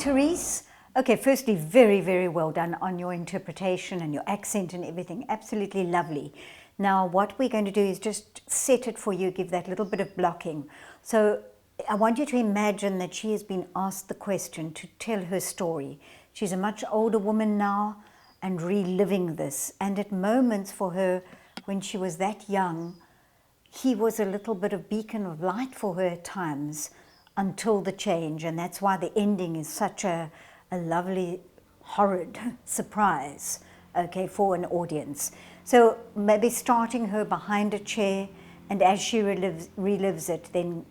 Terece. Okay, firstly, very, very well done on your interpretation and your accent and everything. Absolutely lovely. Now, what we're going to do is just set it for you, give that little bit of blocking. So I want you to imagine that she has been asked the question to tell her story. She's a much older woman now and reliving this. And at moments for her, when she was that young, he was a little bit of beacon of light for her at times until the change. And that's why the ending is such a lovely, horrid surprise, okay, for an audience. So maybe starting her behind a chair, and as she relives it, then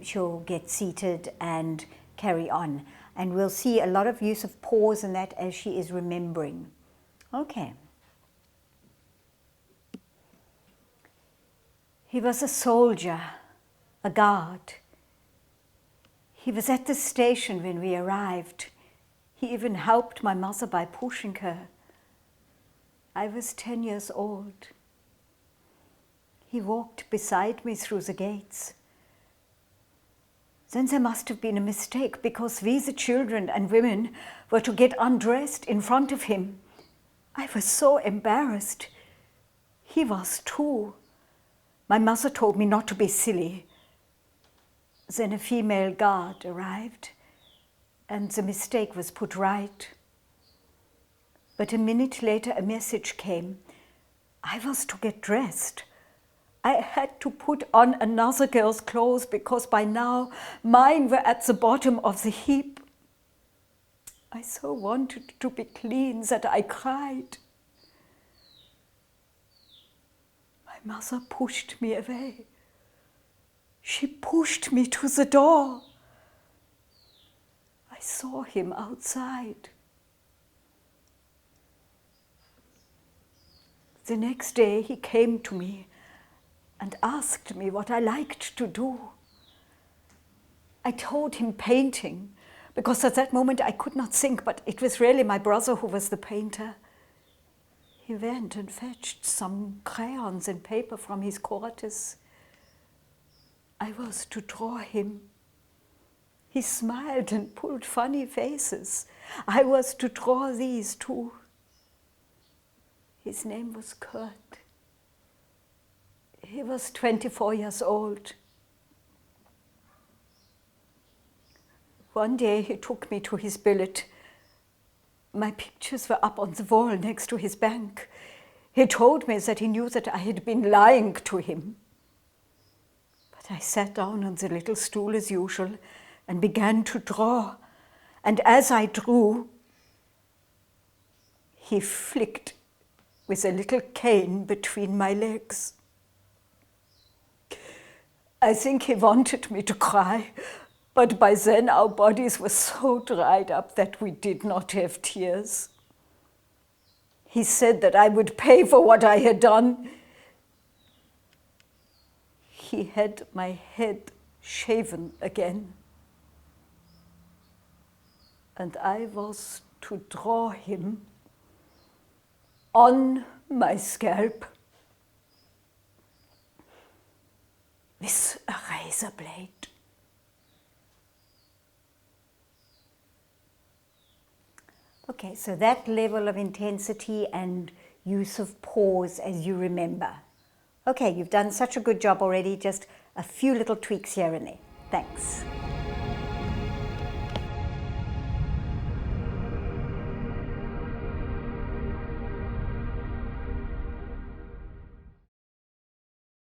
she'll get seated and carry on. And we'll see a lot of use of pause in that as she is remembering. Okay. He was a soldier, a guard. He was at the station when we arrived. He even helped my mother by pushing her. I was 10 years old. He walked beside me through the gates. Then there must have been a mistake, because we, the children and women, were to get undressed in front of him. I was so embarrassed. He was too. My mother told me not to be silly. Then a female guard arrived, and the mistake was put right. But a minute later, a message came. I was to get dressed. I had to put on another girl's clothes because by now mine were at the bottom of the heap. I so wanted to be clean that I cried. My mother pushed me away. She pushed me to the door. I saw him outside. The next day he came to me and asked me what I liked to do. I told him painting, because at that moment I could not think, but it was really my brother who was the painter. He went and fetched some crayons and paper from his quarters. I was to draw him. He smiled and pulled funny faces. I was to draw these too. His name was Kurt. He was 24 years old. One day he took me to his billet. My pictures were up on the wall next to his bank. He told me that he knew that I had been lying to him. But I sat down on the little stool as usual and began to draw. And as I drew, he flicked with a little cane between my legs. I think he wanted me to cry, but by then our bodies were so dried up that we did not have tears. He said that I would pay for what I had done. He had my head shaven again, and I was to draw him on my scalp with a razor blade. Okay, so that level of intensity and use of pause as you remember. Okay, you've done such a good job already, just a few little tweaks here and there. Thanks.